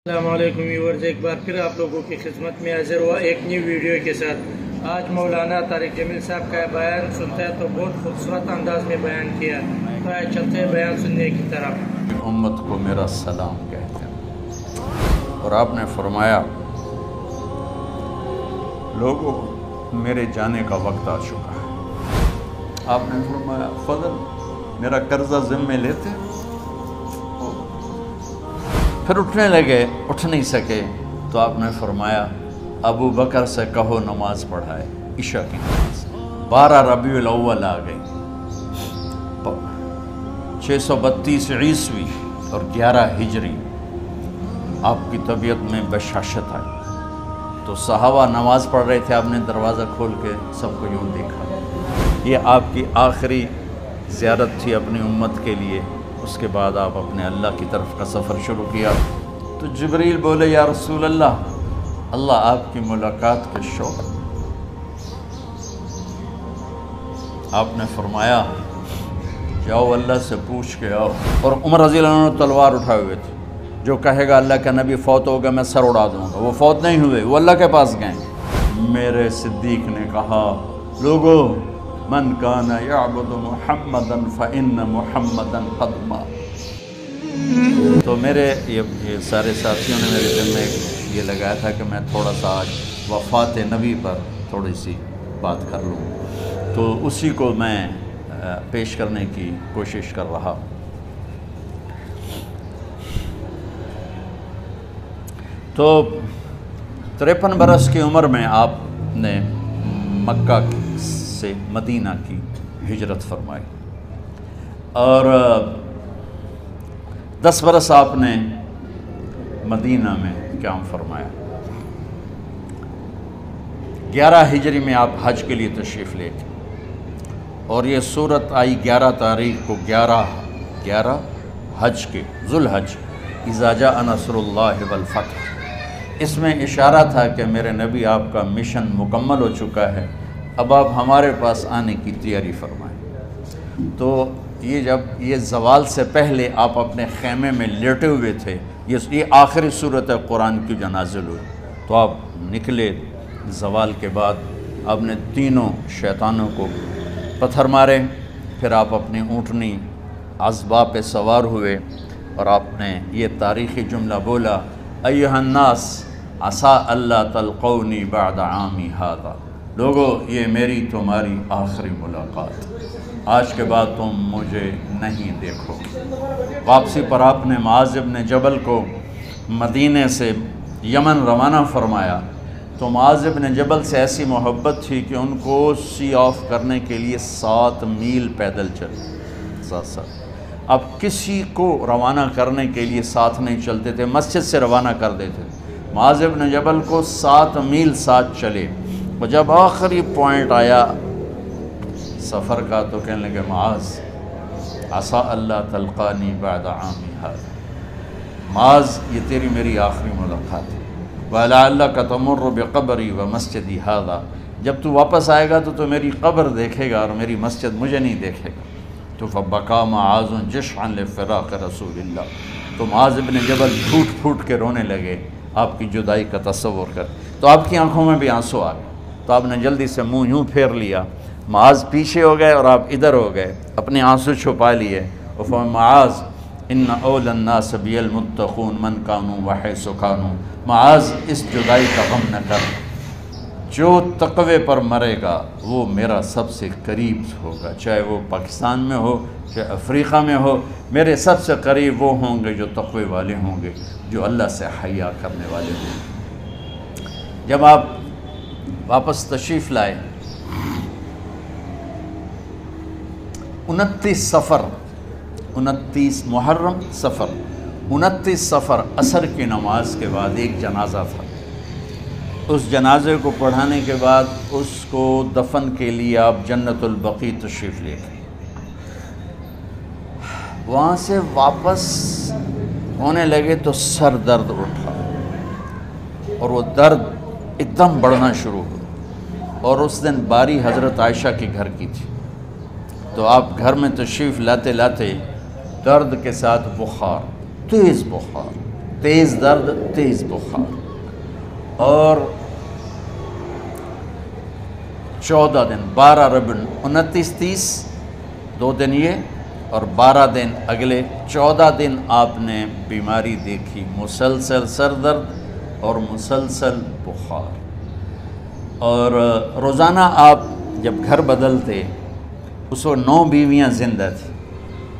السلام علیکم ویورز، ایک بار پھر آپ لوگوں کی خدمت میں حاضر ہوا ایک نیو ویڈیو کے ساتھ۔ آج مولانا طارق جمیل صاحب کا بیان سنتے ہیں تو بہت خوبصورت انداز میں بیان کیا، تو آج چلتے ہیں بیان سننے کی طرف۔ امت کو میرا سلام کہتے ہیں، اور آپ نے فرمایا لوگوں میرے جانے کا وقت آ چکا ہے۔ آپ نے فرمایا فضل میرا قرضہ ذمے لیتے، پھر اٹھنے لگے، اٹھ نہیں سکے تو آپ نے فرمایا ابو بکر سے کہو نماز پڑھائے، عشاء کی نماز۔ 12 ربیع الاول آ گئی، 632 عیسوی اور 11 ہجری، آپ کی طبیعت میں بشاشت آئی تو صحابہ نماز پڑھ رہے تھے، آپ نے دروازہ کھول کے سب کو یوں دیکھا۔ یہ آپ کی آخری زیارت تھی اپنی امت کے لیے، اس کے بعد آپ اپنے اللہ کی طرف کا سفر شروع کیا۔ تو جبریل بولے یا رسول اللہ، اللہ آپ کی ملاقات کے شوق۔ آپ نے فرمایا جاؤ اللہ سے پوچھ کے آؤ۔ اور عمر رضی اللہ عنہ تلوار اٹھائے ہوئے تھے، جو کہے گا اللہ کا نبی فوت ہو گیا میں سر اڑا دوں گا، وہ فوت نہیں ہوئے، وہ اللہ کے پاس گئے۔ میرے صدیق نے کہا لوگو من کان یعبد محمدا فإن محمدا قد مات۔ تو میرے یہ سارے ساتھیوں نے میرے دل میں یہ لگایا تھا کہ میں تھوڑا سا آج وفات نبی پر تھوڑی سی بات کر لوں، تو اسی کو میں پیش کرنے کی کوشش کر رہا۔ تو 53 برس کی عمر میں آپ نے مکہ سے مدینہ کی ہجرت فرمائی، اور 10 برس آپ نے مدینہ میں قیام فرمایا۔ 11 ہجری میں آپ حج کے لیے تشریف لے گئے، اور یہ صورت آئی 11 تاریخ کو، 11 حج کے، ذوالحج، اذا جاء نصر اللہ والفتح۔ اس میں اشارہ تھا کہ میرے نبی آپ کا مشن مکمل ہو چکا ہے، اب آپ ہمارے پاس آنے کی تیاری فرمائیں۔ تو یہ جب یہ زوال سے پہلے آپ اپنے خیمے میں لیٹے ہوئے تھے، یہ آخری صورت قرآن کی جو نازل ہوئی، تو آپ نکلے زوال کے بعد، آپ نے تینوں شیطانوں کو پتھر مارے، پھر آپ اپنی اونٹنی عذبہ پہ سوار ہوئے، اور آپ نے یہ تاریخی جملہ بولا ایھا الناس عسیٰ اللہ تلقونی بعد عامی ھذا، لوگو یہ میری تمہاری آخری ملاقات، آج کے بعد تم مجھے نہیں دیکھو۔ واپسی پر آپ نے معاذ بن جبل کو مدینے سے یمن روانہ فرمایا، تو معاذ بن جبل سے ایسی محبت تھی کہ ان کو سی آف کرنے کے لیے 7 میل پیدل چلے ساتھ۔ اب کسی کو روانہ کرنے کے لیے ساتھ نہیں چلتے تھے، مسجد سے روانہ کر دیتے تھے۔ معاذ بن جبل کو 7 میل ساتھ چلے، اور جب آخری پوائنٹ آیا سفر کا تو کہنے لگے معاذ عسیٰ اللہ تلقانی بعد عامی ھذا، معاذ یہ تیری میری آخری ملاقات ہے، وَلَعَلَّكَ تَمُرُّ بِقَبْرِي وَمَسْجِدِي ھذا، جب تو واپس آئے گا تو میری قبر دیکھے گا اور میری مسجد مجھے نہیں دیکھے گا۔ تو فَبَكَىٰ مُعَاذٌ جِشْعًا لِفِرَاقِ رسول اللہ، تو معاذ بن جبل پھوٹ پھوٹ کے رونے لگے آپ کی جدائی کا تصور کر، تو آپ کی آنکھوں میں بھی آنسو آ گئے، تو آپ نے جلدی سے منہ یوں پھیر لیا، معاذ پیچھے ہو گئے اور آپ ادھر ہو گئے، اپنے آنسو چھپا لیے، اور فرمایا معاذ ان اولی الناس بی المتقون من کانوا وحیث کانوا، معاذ اس جدائی کا غم نہ کر، جو تقوی پر مرے گا وہ میرا سب سے قریب ہوگا، چاہے وہ پاکستان میں ہو چاہے افریقہ میں ہو، میرے سب سے قریب وہ ہوں گے جو تقوی والے ہوں گے، جو اللہ سے حیا کرنے والے ہوں گے۔ جب آپ واپس تشریف لائے، 29 محرم سفر، 29 سفر عصر کی نماز کے بعد ایک جنازہ تھا، اس جنازے کو پڑھانے کے بعد اس کو دفن کے لیے آپ جنت البقیع تشریف لے گئے۔ وہاں سے واپس ہونے لگے تو سر درد اٹھا، اور وہ درد ایک دم بڑھنا شروع ہوا، اور اس دن باری حضرت عائشہ کے گھر کی تھی، تو آپ گھر میں تشریف لاتے لاتے درد کے ساتھ بخار، تیز بخار، تیز درد، تیز بخار، اور 14 دن 12 ربیع 29 30 2 دن یہ اور 12 دن اگلے 14 دن آپ نے بیماری دیکھی، مسلسل سر درد اور مسلسل بخار. اور روزانہ آپ جب گھر بدلتے، اس وقت 9 بیویاں زندہ تھیں،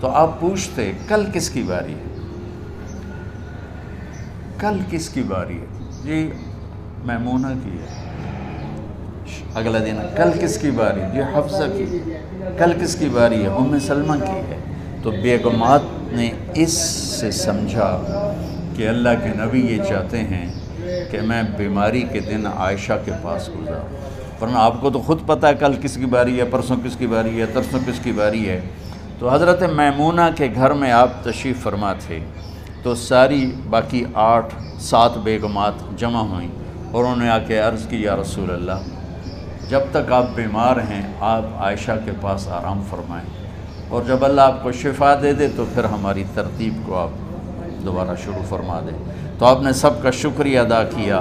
تو آپ پوچھتے کل کس کی باری ہے، کل کس کی باری ہے؟ جی میمونہ کی ہے. اگلا دن کل کس کی باری؟ جی حفصہ کی. کل کس کی باری ہے؟ ام سلمہ کی ہے. تو بیگمات نے اس سے سمجھا کہ اللہ کے نبی یہ چاہتے ہیں کہ میں بیماری کے دن عائشہ کے پاس گزاروں، ورنہ آپ کو تو خود پتہ ہے کل کس کی باری ہے، پرسوں کس کی باری ہے، ترسوں کس کی باری ہے. تو حضرت میمونہ کے گھر میں آپ تشریف فرما تھے، تو ساری باقی 8-7 بیگمات جمع ہوئیں اور انہوں نے آ کے عرض کی یا رسول اللہ، جب تک آپ بیمار ہیں آپ عائشہ کے پاس آرام فرمائیں، اور جب اللہ آپ کو شفا دے دے تو پھر ہماری ترتیب کو آپ دوبارہ شروع فرما دیں. تو آپ نے سب کا شکریہ ادا کیا.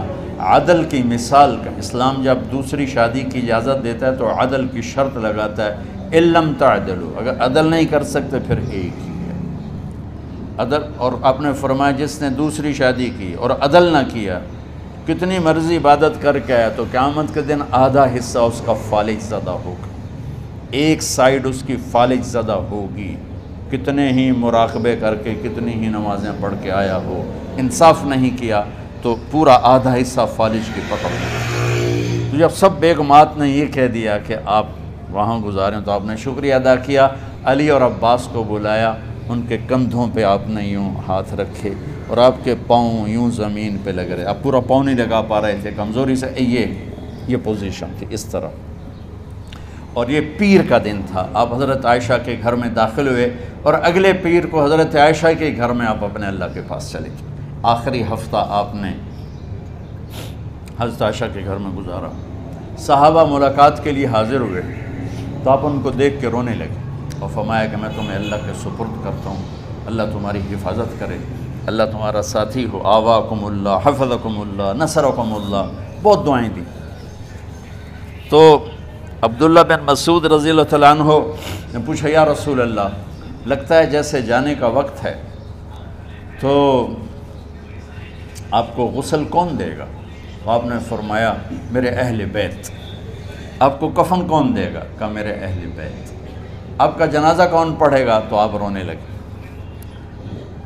عدل کی مثال کا اسلام جب دوسری شادی کی اجازت دیتا ہے تو عدل کی شرط لگاتا ہے، اِلَّمْ تَعْدِلُوا، اگر عدل نہیں کر سکتے پھر ایک ہی ہے عدل. اور آپ نے فرمایا جس نے دوسری شادی کی اور عدل نہ کیا، کتنی مرضی عبادت کر کے آیا، تو قیامت کے دن آدھا حصہ اس کا فالج زدہ ہوگا، ایک سائیڈ اس کی فالج زدہ ہوگی. کتنے ہی مراقبے کر کے کتنی ہی نمازیں پڑھ کے آیا ہو، انصاف نہیں کیا تو پورا آدھا حصہ فالج کی پکڑ میں. تو جب سب بیگمات نے یہ کہہ دیا کہ آپ وہاں گزاریں تو آپ نے شکریہ ادا کیا. علی اور عباس کو بلایا، ان کے کندھوں پہ آپ نے یوں ہاتھ رکھے اور آپ کے پاؤں یوں زمین پہ لگ رہے، آپ پورا پاؤں نہیں لگا پا رہے تھے کمزوری سے. یہ پوزیشن تھی اس طرح. اور یہ پیر کا دن تھا، آپ حضرت عائشہ کے گھر میں داخل ہوئے اور اگلے پیر کو حضرت عائشہ کے گھر میں آپ اپنے اللہ کے پاس چلے گئے. آخری ہفتہ آپ نے حضرت عائشہ کے گھر میں گزارا. صحابہ ملاقات کے لیے حاضر ہوئے تو آپ ان کو دیکھ کے رونے لگے اور فرمایا کہ میں تمہیں اللہ کے سپرد کرتا ہوں، اللہ تمہاری حفاظت کرے، اللہ تمہارا ساتھی ہو. آواکم اللہ، حفظکم اللہ، نصرکم اللہ، بہت دعائیں دی. تو عبداللہ بن مسعود رضی اللہ تعالیٰ عنہ نے پوچھا یا رسول اللہ، لگتا ہے جیسے جانے کا وقت ہے، تو آپ کو غسل کون دے گا؟ آپ نے فرمایا میرے اہل بیت. آپ کو کفن کون دے گا؟ کہا میرے اہل بیت. آپ کا جنازہ کون پڑھے گا؟ تو آپ رونے لگے.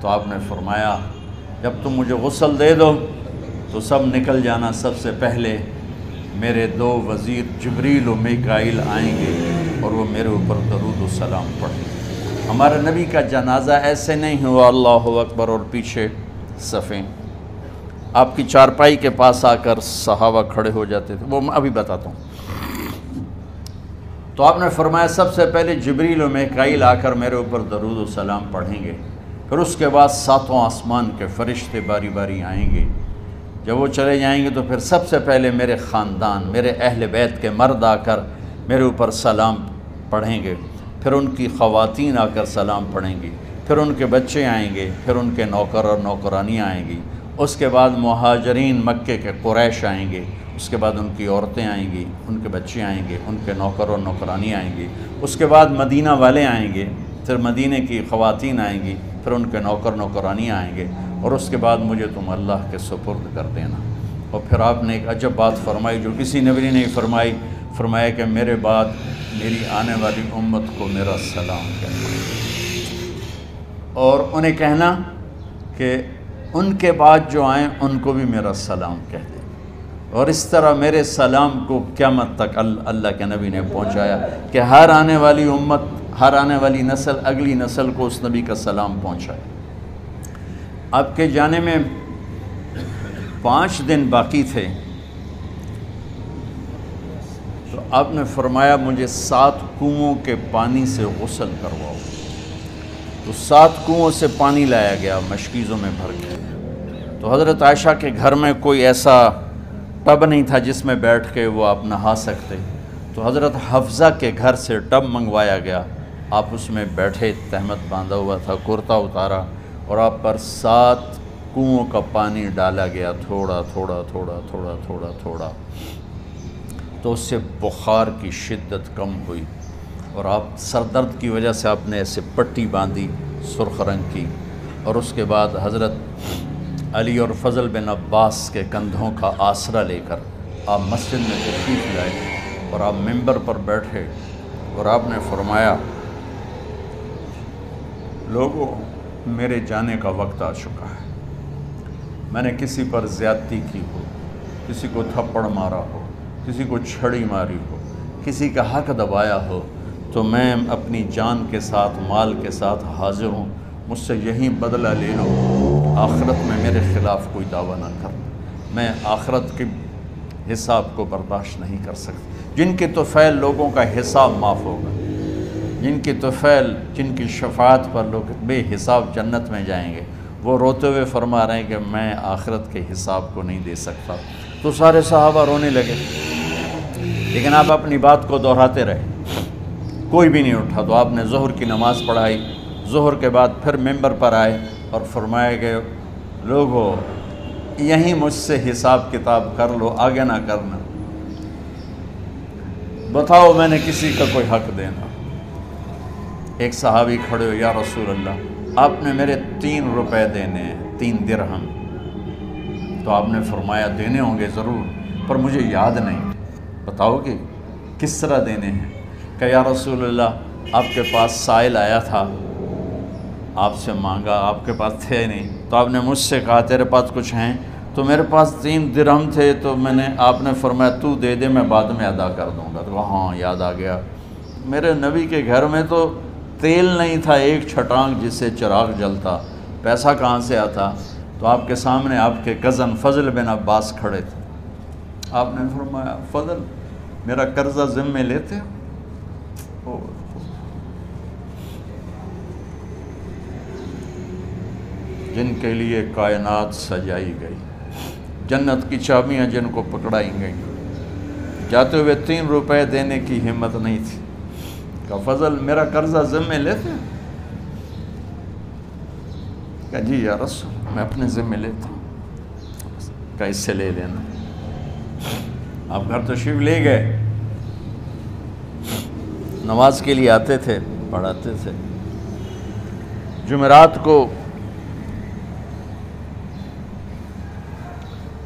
تو آپ نے فرمایا جب تم مجھے غسل دے دو تو سب نکل جانا، سب سے پہلے میرے 2 وزیر جبریل و میکائیل آئیں گے اور وہ میرے اوپر درود و سلام پڑھیں گے. ہمارے نبی کا جنازہ ایسے نہیں ہوا اللہ اکبر اور پیچھے صفیں. آپ کی چارپائی کے پاس آ کر صحابہ کھڑے ہو جاتے تھے، وہ میں ابھی بتاتا ہوں. تو آپ نے فرمایا سب سے پہلے جبریل و میکائیل آ کر میرے اوپر درود و سلام پڑھیں گے، پھر اس کے بعد 7 آسمان کے فرشتے باری باری آئیں گے. جب وہ چلے جائیں گے تو پھر سب سے پہلے میرے خاندان، میرے اہل بیت کے مرد آ کر میرے اوپر سلام پڑھیں گے، پھر ان کی خواتین آ کر سلام پڑھیں گی، پھر ان کے بچے آئیں گے، پھر ان کے نوکر اور نوکرانی آئیں گی، اس کے بعد مہاجرین مکے کے قریش آئیں گے، اس کے بعد ان کی عورتیں آئیں گی، ان کے بچے آئیں گے، ان کے نوکر اور نوکرانی آئیں گی، اس کے بعد مدینہ والے آئیں گے، پھر مدینہ کی خواتین آئیں گی، پھر ان کے نوکر نوکرانی آئیں گے، اور اس کے بعد مجھے تم اللہ کے سپرد کر دینا. اور پھر آپ نے ایک عجب بات فرمائی جو کسی نبی نے نہیں فرمائی، فرمایا کہ میرے بعد میری آنے والی امت کو میرا سلام کہنا، اور انہیں کہنا کہ ان کے بعد جو آئیں ان کو بھی میرا سلام کہہ دیں. اور اس طرح میرے سلام کو قیامت تک اللہ کے نبی نے پہنچایا کہ ہر آنے والی امت، ہر آنے والی نسل اگلی نسل کو اس نبی کا سلام پہنچائے. آپ کے جانے میں 5 دن باقی تھے تو آپ نے فرمایا مجھے 7 کنوؤں کے پانی سے غسل کرواؤ. تو 7 کنوؤں سے پانی لایا گیا مشکیزوں میں بھر کے. تو حضرت عائشہ کے گھر میں کوئی ایسا ٹب نہیں تھا جس میں بیٹھ کے وہ آپ نہا سکتے، تو حضرت حفصہ کے گھر سے ٹب منگوایا گیا. آپ اس میں بیٹھے، تہمت باندھا ہوا تھا، کرتا اتارا اور آپ پر 7 کنووں کا پانی ڈالا گیا تھوڑا تھوڑا تھوڑا تھوڑا تھوڑا تھوڑا، تو اس سے بخار کی شدت کم ہوئی، اور آپ سر درد کی وجہ سے آپ نے ایسے پٹی باندھی سرخ رنگ کی، اور اس کے بعد حضرت علی اور فضل بن عباس کے کندھوں کا آسرا لے کر آپ مسجد میں تشریف لائے، اور آپ ممبر پر بیٹھے اور آپ نے فرمایا لوگوں میرے جانے کا وقت آ چکا ہے، میں نے کسی پر زیادتی کی ہو، کسی کو تھپڑ مارا ہو، کسی کو چھڑی ماری ہو، کسی کا حق دبایا ہو، تو میں اپنی جان کے ساتھ مال کے ساتھ حاضر ہوں، مجھ سے یہیں بدلہ لے لو، آخرت میں میرے خلاف کوئی دعویٰ نہ کر، میں آخرت کے حساب کو برداشت نہیں کر سکتا۔ جن کے طفیل لوگوں کا حساب معاف ہوگا، جن کی طفیل، جن کی شفاعت پر لوگ بے حساب جنت میں جائیں گے، وہ روتے ہوئے فرما رہے ہیں کہ میں آخرت کے حساب کو نہیں دے سکتا۔ تو سارے صحابہ رونے لگے، لیکن آپ اپنی بات کو دہراتے رہے، کوئی بھی نہیں اٹھا۔ تو آپ نے ظہر کی نماز پڑھائی، ظہر کے بعد پھر ممبر پر آئے اور فرمایا کہ لوگو یہیں مجھ سے حساب کتاب کر لو، آگے نہ کرنا، بتاؤ میں نے کسی کا کوئی حق دینا۔ ایک صحابی کھڑے ہو، یا رسول اللہ آپ نے میرے 3 روپے دینے ہیں، 3 درہم۔ تو آپ نے فرمایا دینے ہوں گے ضرور، پر مجھے یاد نہیں، بتاؤ کہ کس طرح دینے ہیں؟ کہ یا رسول اللہ آپ کے پاس سائل آیا تھا، آپ سے مانگا، آپ کے پاس تھے نہیں، تو آپ نے مجھ سے کہا تیرے پاس کچھ ہیں؟ تو میرے پاس 3 درہم تھے، تو آپ نے فرمایا تو دے دے، میں بعد میں ادا کر دوں گا۔ تو ہاں یاد آ گیا، میرے نبی کے گھر میں تو تیل نہیں تھا، ایک چھٹانگ جس سے چراغ جلتا، پیسہ کہاں سے آتا؟ تو آپ کے سامنے آپ کے کزن فضل بن عباس کھڑے تھے، آپ نے فرمایا فضل میرا قرضہ ذمے لیتے ہو؟ جن کے لیے کائنات سجائی گئی، جنت کی چابیاں جن کو پکڑائی گئیں، جاتے ہوئے 3 روپے دینے کی ہمت نہیں تھی، کہ فضل میرا قرضہ ذمے لیتے ہیں؟ کہ جی یا رسول میں اپنے ذمے لیتا ہوں۔ کہ اس سے لے لینا۔ آپ گھر تشریف لے گئے، نماز کے لیے آتے تھے، پڑھاتے تھے۔ جمعرات کو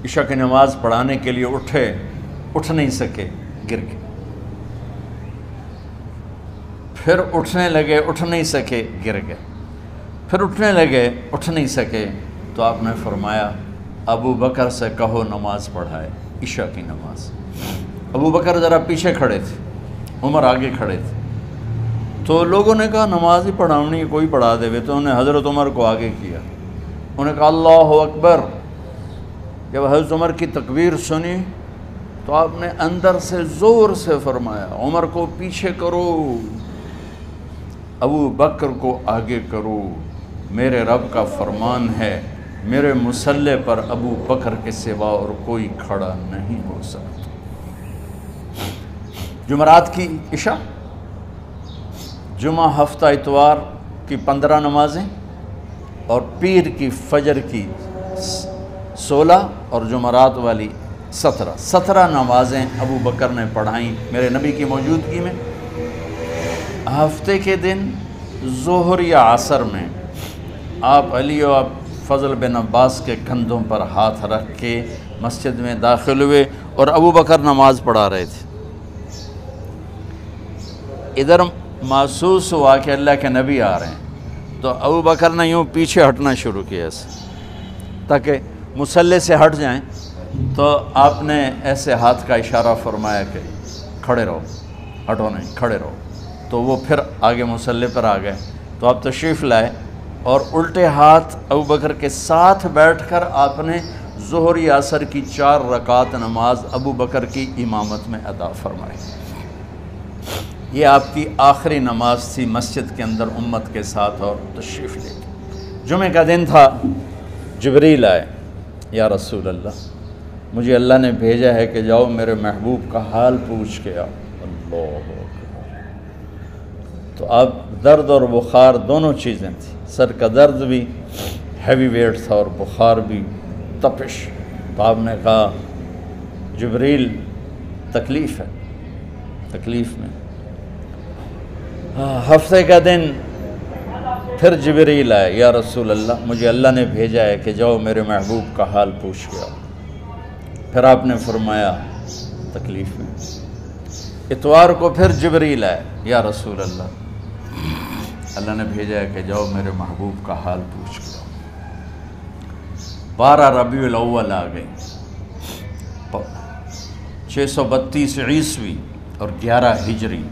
عشاء کی نماز پڑھانے کے لیے اٹھ نہیں سکے، گر گئے، پھر اٹھنے لگے، اٹھ نہیں سکے، گر گئے، پھر اٹھنے لگے، اٹھ نہیں سکے۔ تو آپ نے فرمایا ابو بکر سے کہو نماز پڑھائے، عشاء کی نماز۔ ابو بکر ذرا پیچھے کھڑے تھے، عمر آگے کھڑے تھے، تو لوگوں نے کہا نماز ہی پڑھاونی، کوئی پڑھا دے۔ تو انہوں نے حضرت عمر کو آگے کیا، انہوں نے کہا اللہ اکبر۔ جب حضرت عمر کی تکبیر سنی تو آپ نے اندر سے زور سے فرمایا عمر کو پیچھے کرو، ابو بکر کو آگے کرو، میرے رب کا فرمان ہے میرے مصلی پر ابو بکر کے سوا اور کوئی کھڑا نہیں ہو سکتا۔ جمعرات کی عشاء، جمعہ ہفتہ اتوار کی 15 نمازیں، اور پیر کی فجر کی 16 اور جمعرات والی 17 نمازیں ابو بکر نے پڑھائیں میرے نبی کی موجودگی میں۔ ہفتے کے دن ظہر یا عصر میں آپ علی و فضل بن عباس کے کندھوں پر ہاتھ رکھ کے مسجد میں داخل ہوئے اور ابو بکر نماز پڑھا رہے تھے۔ ادھر محسوس ہوا کہ اللہ کے نبی آ رہے ہیں، تو ابو بکر نے یوں پیچھے ہٹنا شروع کیا ایسے تاکہ مصلی سے ہٹ جائیں، تو آپ نے ایسے ہاتھ کا اشارہ فرمایا کہ کھڑے رہو، ہٹو نہیں، کھڑے رہو۔ تو وہ پھر آگے مصلی پر آ گئے، تو آپ تشریف لائے اور الٹے ہاتھ ابو بکر کے ساتھ بیٹھ کر آپ نے ظہر یا عصر کی 4 رکعت نماز ابو بکر کی امامت میں ادا فرمائی۔ یہ آپ کی آخری نماز تھی مسجد کے اندر امت کے ساتھ، اور تشریف لے گئے۔ جمعہ کا دن تھا، جبریل آئے، یا رسول اللہ مجھے اللہ نے بھیجا ہے کہ جاؤ میرے محبوب کا حال پوچھ کے آؤ۔ اللہ اکبر۔ تو اب درد اور بخار دونوں چیزیں تھیں، سر کا درد بھی، ہیوی ویٹ تھا اور بخار بھی، تپش. تو آپ نے کہا جبریل تکلیف ہے، تکلیف میں. ہفتے کا دن پھر جبریل آئے، یا رسول اللہ مجھے اللہ نے بھیجا ہے کہ جاؤ میرے محبوب کا حال پوچھ کے آؤ. پھر آپ نے فرمایا تکلیف میں. اتوار کو پھر جبریل آئے، یا رسول اللہ نے بھیجا ہے کہ جاؤ میرے محبوب کا حال پوچھ کے آؤ. 12 ربیع الاول آ گئی، 632 عیسوی اور 11 ہجری.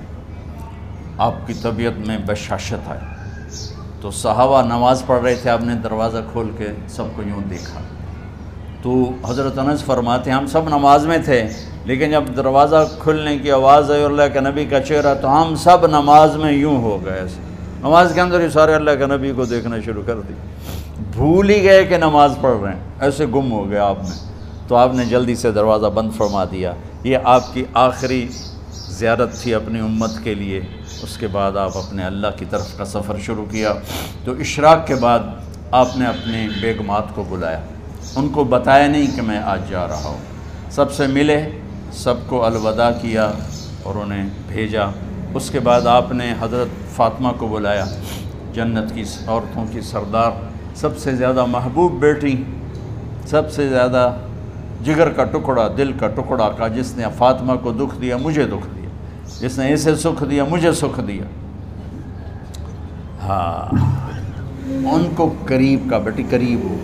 آپ کی طبیعت میں بشاشت آئی. تو صحابہ نماز پڑھ رہے تھے، آپ نے دروازہ کھول کے سب کو یوں دیکھا. تو حضرت انس فرماتے ہیں ہم سب نماز میں تھے، لیکن جب دروازہ کھلنے کی آواز آئی اور اللہ کے نبی کا چہرہ، تو ہم سب نماز میں یوں ہو گئے. نماز کے اندر ہی سارے اللہ کے نبی کو دیکھنا شروع کر دی، بھول ہی گئے کہ نماز پڑھ رہے ہیں، ایسے گم ہو گئے آپ میں. تو آپ نے جلدی سے دروازہ بند فرما دیا. یہ آپ کی آخری زیارت تھی اپنی امت کے لیے. اس کے بعد آپ اپنے اللہ کی طرف کا سفر شروع کیا. تو اشراق کے بعد آپ نے اپنے بیگمات کو بلایا، ان کو بتایا نہیں کہ میں آج جا رہا ہوں. سب سے ملے، سب کو الوداع کیا اور انہیں بھیجا. اس کے بعد آپ نے حضرت فاطمہ کو بلایا، جنت کی عورتوں کی سردار، سب سے زیادہ محبوب بیٹی، سب سے زیادہ جگر کا ٹکڑا، دل کا ٹکڑا کا، جس نے فاطمہ کو دکھ دیا مجھے دکھ دیا، جس نے اسے سکھ دیا مجھے سکھ دیا. ہاں، ان کو قریب کا، بیٹی قریب ہو.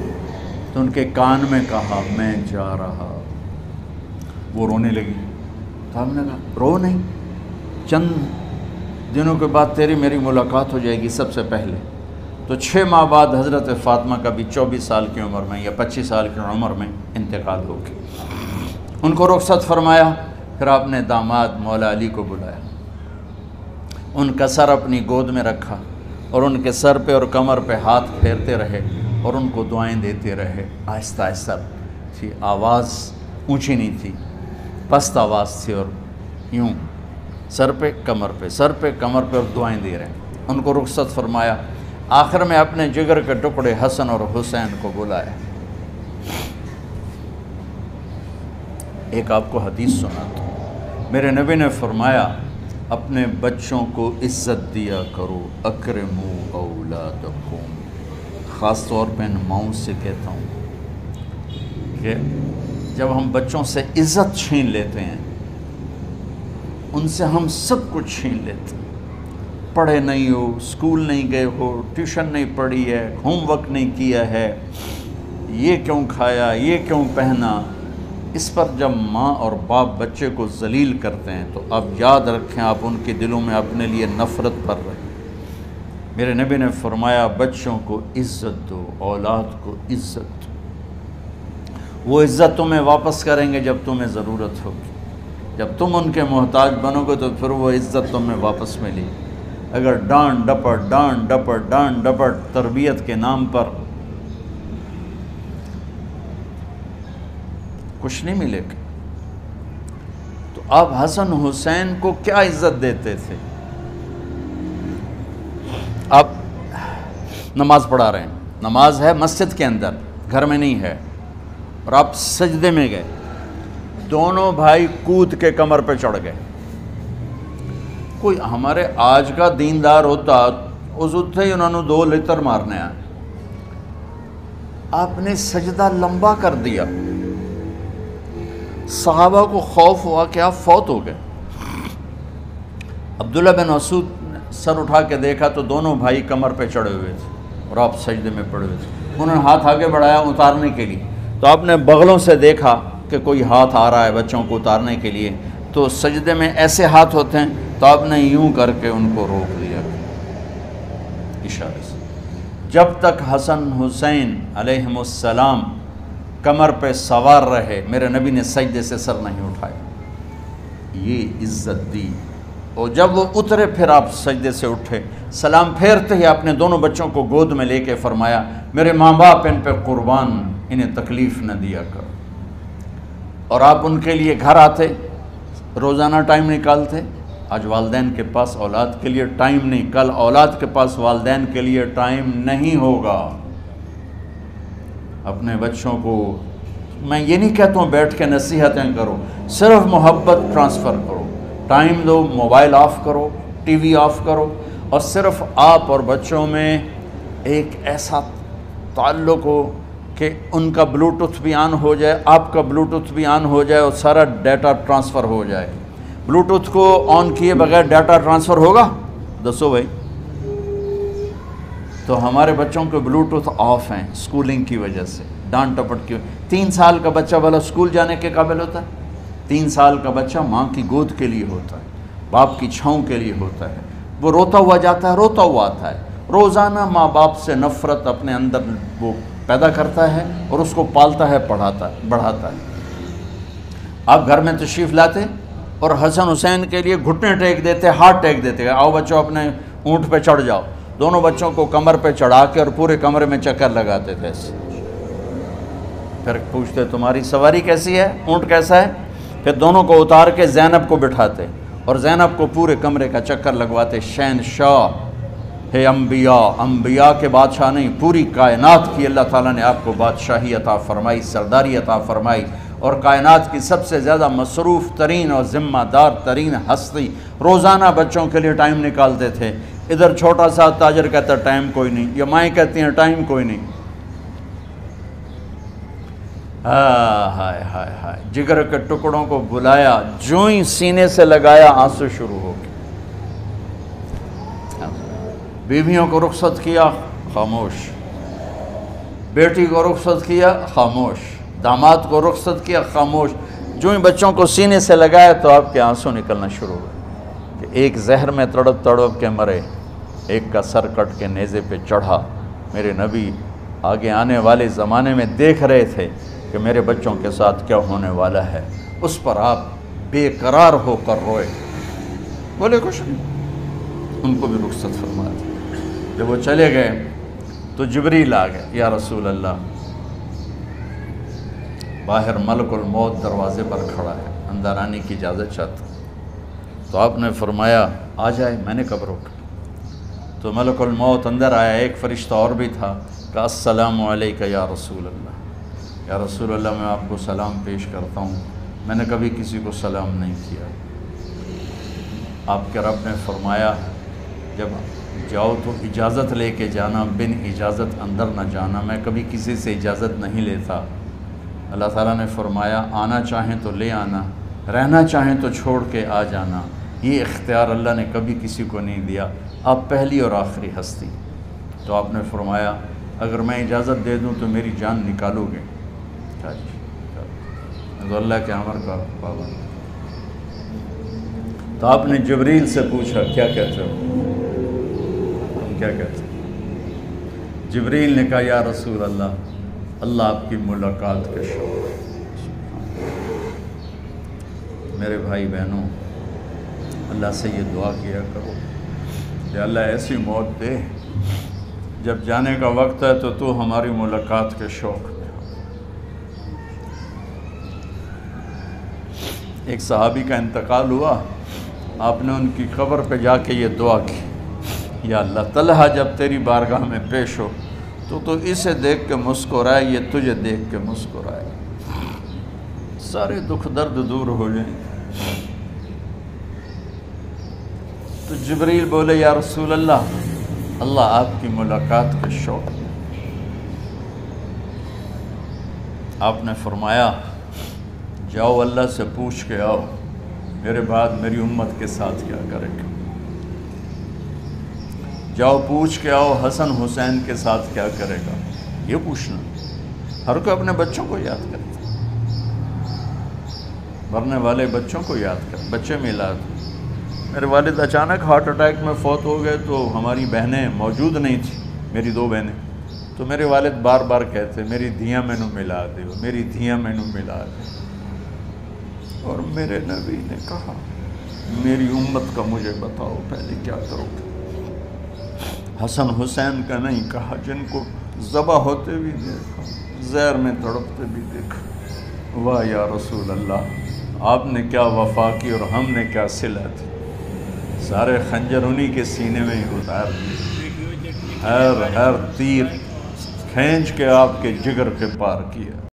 تو ان کے کان میں کہا میں جا رہا. وہ رونے لگی. تو ہم نے کہا رو نہیں، چند دنوں کے بعد تیری میری ملاقات ہو جائے گی سب سے پہلے. تو 6 ماہ بعد حضرت فاطمہ کا بھی 24 سال کی عمر میں یا 25 سال کی عمر میں انتقال ہو گیا. ان کو رخصت فرمایا. پھر آپ نے داماد مولا علی کو بلایا، ان کا سر اپنی گود میں رکھا اور ان کے سر پہ اور کمر پہ ہاتھ پھیرتے رہے اور ان کو دعائیں دیتے رہے. آہستہ آہستہ تھی، آواز اونچی نہیں تھی، پست آواز تھی، اور یوں سر پہ کمر پہ، سر پہ کمر پہ، اور دعائیں دے رہے. ان کو رخصت فرمایا. آخر میں اپنے جگر کے ٹکڑے حسن اور حسین کو بلایا. ایک آپ کو حدیث سناتا ہوں. میرے نبی نے فرمایا اپنے بچوں کو عزت دیا کرو، اکرموا اولادکم. خاص طور پہ ان ماؤں سے کہتا ہوں کہ جب ہم بچوں سے عزت چھین لیتے ہیں، ان سے ہم سب کچھ چھین لیتے ہیں. پڑھے نہیں ہو، اسکول نہیں گئے ہو، ٹیوشن نہیں پڑھی ہے، ہوم ورک نہیں کیا ہے، یہ کیوں کھایا، یہ کیوں پہنا. اس پر جب ماں اور باپ بچے کو ذلیل کرتے ہیں تو آپ یاد رکھیں آپ ان کے دلوں میں اپنے لیے نفرت بھر رہے ہیں. میرے نبی نے فرمایا بچوں کو عزت دو، اولاد کو عزت دو. وہ عزت تمہیں واپس کریں گے جب تمہیں ضرورت ہوگی. جب تم ان کے محتاج بنو گے تو پھر وہ عزت تمہیں واپس ملے گی. اگر ڈانٹ ڈپٹ تربیت کے نام پر کچھ نہیں ملے گا. تو آپ حسن حسین کو کیا عزت دیتے تھے؟ آپ نماز پڑھا رہے ہیں، نماز ہے مسجد کے اندر، گھر میں نہیں ہے، اور آپ سجدے میں گئے، دونوں بھائی کود کے کمر پہ چڑھ گئے. کوئی ہمارے آج کا دیندار ہوتا اس اٹھے ہی انہوں نے 2 لتر مارنے آئے. آپ نے سجدہ لمبا کر دیا. صحابہ کو خوف ہوا کہ آپ فوت ہو گئے. عبداللہ بن مسعود نے سر اٹھا کے دیکھا تو دونوں بھائی کمر پہ چڑھے ہوئے تھے اور آپ سجدے میں پڑے ہوئے تھے. انہوں نے ہاتھ آگے بڑھایا اتارنے کے لیے، تو آپ نے بغلوں سے دیکھا کہ کوئی ہاتھ آ رہا ہے بچوں کو اتارنے کے لیے. تو سجدے میں ایسے ہاتھ ہوتے ہیں، تو آپ نے یوں کر کے ان کو روک دیا اشارے سے. جب تک حسن حسین علیہم السلام کمر پہ سوار رہے میرے نبی نے سجدے سے سر نہیں اٹھایا. یہ عزت دی. اور جب وہ اترے پھر آپ سجدے سے اٹھے، سلام پھیرتے ہی آپ نے دونوں بچوں کو گود میں لے کے فرمایا میرے ماں باپ ان پہ قربان، انہیں تکلیف نہ دیا کرو. اور آپ ان کے لیے گھر آتے، روزانہ ٹائم نکالتے. آج والدین کے پاس اولاد کے لیے ٹائم نہیں، کل اولاد کے پاس والدین کے لیے ٹائم نہیں ہوگا. اپنے بچوں کو میں یہ نہیں کہتا ہوں بیٹھ کے نصیحتیں کرو، صرف محبت ٹرانسفر کرو، ٹائم دو، موبائل آف کرو، ٹی وی آف کرو، اور صرف آپ اور بچوں میں ایک ایسا تعلق ہو کہ ان کا بلوٹوتھ بھی آن ہو جائے، آپ کا بلوٹوتھ بھی آن ہو جائے، اور سارا ڈیٹا ٹرانسفر ہو جائے۔ بلوٹوتھ کو آن کیے بغیر ڈیٹا ٹرانسفر ہوگا؟ دسو بھائی۔ تو ہمارے بچوں کے بلوٹوتھ آف ہیں اسکولنگ کی وجہ سے، ڈانٹ ٹپٹ کی۔ 3 سال کا بچہ والا اسکول جانے کے قابل ہوتا ہے؟ 3 سال کا بچہ ماں کی گود کے لیے ہوتا ہے، باپ کی چھاؤں کے لیے ہوتا ہے، وہ روتا ہوا جاتا ہے، روتا ہوا آتا ہے، روزانہ ماں باپ سے نفرت اپنے اندر وہ پیدا کرتا ہے اور اس کو پالتا ہے، بڑھاتا ہے۔ آپ گھر میں تشریف لاتے اور حسن حسین کے لیے گھٹنے ٹیک دیتے، ہاتھ ٹیک دیتے، آؤ بچوں اپنے اونٹ پہ چڑھ جاؤ، دونوں بچوں کو کمر پہ چڑھا کے اور پورے کمرے میں چکر لگاتے تھے ایسے۔ پھر پوچھتے تمہاری سواری کیسی ہے، اونٹ کیسا ہے؟ پھر دونوں کو اتار کے زینب کو بٹھاتے اور زینب کو پورے کمرے کا چکر لگواتے۔ شہنشاہ ہے انبیاء کے بادشاہ نہیں، پوری کائنات کی اللہ تعالیٰ نے آپ کو بادشاہی عطا فرمائی، سرداری عطا فرمائی، اور کائنات کی سب سے زیادہ مصروف ترین اور ذمہ دار ترین ہستی روزانہ بچوں کے لیے ٹائم نکالتے تھے۔ ادھر چھوٹا سا تاجر کہتا ہے ٹائم کوئی نہیں، یا مائیں کہتی ہیں ٹائم کوئی نہیں۔ ہائے ہائے ہائے، جگر کے ٹکڑوں کو بلایا، جو ہی سینے سے لگایا آنسو شروع ہو گئے۔ بیویوں کو رخصت کیا، خاموش، بیٹی کو رخصت کیا، خاموش، داماد کو رخصت کیا، خاموش، جو ہی بچوں کو سینے سے لگایا تو آپ کے آنسو نکلنا شروع ہوئے کہ ایک زہر میں تڑپ تڑپ کے مرے، ایک کا سر کٹ کے نیزے پہ چڑھا۔ میرے نبی آگے آنے والے زمانے میں دیکھ رہے تھے کہ میرے بچوں کے ساتھ کیا ہونے والا ہے، اس پر آپ بے قرار ہو کر روئے، بولے کچھ نہیں، ان کو بھی رخصت فرما دی۔ جب وہ چلے گئے تو جبریل آ گئے، یا رسول اللہ، باہر ملک الموت دروازے پر کھڑا ہے، اندر آنے کی اجازت چاہتا۔ تو آپ نے فرمایا آ جائے، میں نے کب روکا؟ تو ملک الموت اندر آیا، ایک فرشتہ اور بھی تھا، کہا السلام علیکہ یا رسول اللہ، یا رسول اللہ میں آپ کو سلام پیش کرتا ہوں، میں نے کبھی کسی کو سلام نہیں کیا۔ آپ کے رب نے فرمایا جب جاؤ تو اجازت لے کے جانا، بن اجازت اندر نہ جانا، میں کبھی کسی سے اجازت نہیں لیتا۔ اللہ تعالیٰ نے فرمایا آنا چاہیں تو لے آنا، رہنا چاہیں تو چھوڑ کے آ جانا، یہ اختیار اللہ نے کبھی کسی کو نہیں دیا، آپ پہلی اور آخری ہستی۔ تو آپ نے فرمایا اگر میں اجازت دے دوں تو میری جان نکالو گے؟ کیا جی، تو اللہ کے امر کا پابند۔ تو آپ نے جبریل سے پوچھا کیا کہتے ہو، تم کیا کہتے ہو؟ جبریل نے کہا یا رسول اللہ، اللہ آپ کی ملاقات کا شوق ہے۔ میرے بھائی بہنوں، اللہ سے یہ دعا کیا کرو کہ اللہ ایسی موت دے جب جانے کا وقت ہے تو ہماری ملاقات کے شوق میں۔ ایک صحابی کا انتقال ہوا، آپ نے ان کی قبر پہ جا کے یہ دعا کی، یا اللہ طلحہ جب تیری بارگاہ میں پیش ہو تو اسے دیکھ کے مسکرائے، یہ تجھے دیکھ کے مسکرائے، سارے دکھ درد دور ہو جائیں۔ تو جبریل بولے یا رسول اللہ، اللہ آپ کی ملاقات کے شوق۔ آپ نے فرمایا جاؤ اللہ سے پوچھ کے آؤ میرے بعد میری امت کے ساتھ کیا کرے گا، جاؤ پوچھ کے آؤ حسن حسین کے ساتھ کیا کرے گا۔ یہ پوچھنا، ہر کوئی اپنے بچوں کو یاد کرتا، مرنے والے بچوں کو یاد کر، بچے میلاد۔ میرے والد اچانک ہارٹ اٹیک میں فوت ہو گئے تو ہماری بہنیں موجود نہیں تھیں، میری 2 بہنیں، تو میرے والد بار بار کہتے میری دھیاں مینوں ملا دیو، میری دھیاں مینوں ملا دیو، اور میرے نبی نے کہا میری امت کا مجھے بتاؤ پہلے کیا کرو گے۔ حسن حسین کا نہیں کہا، جن کو ذبح ہوتے بھی دیکھا، زہر میں تڑپتے بھی دیکھا۔ واہ یا رسول اللہ، آپ نے کیا وفا کی اور ہم نے کیا صلہ تھی، سارے خنجر انہی کے سینے میں ہی اتار دیے، ہر تیر کھینچ کے آپ کے جگر کے پار کیا۔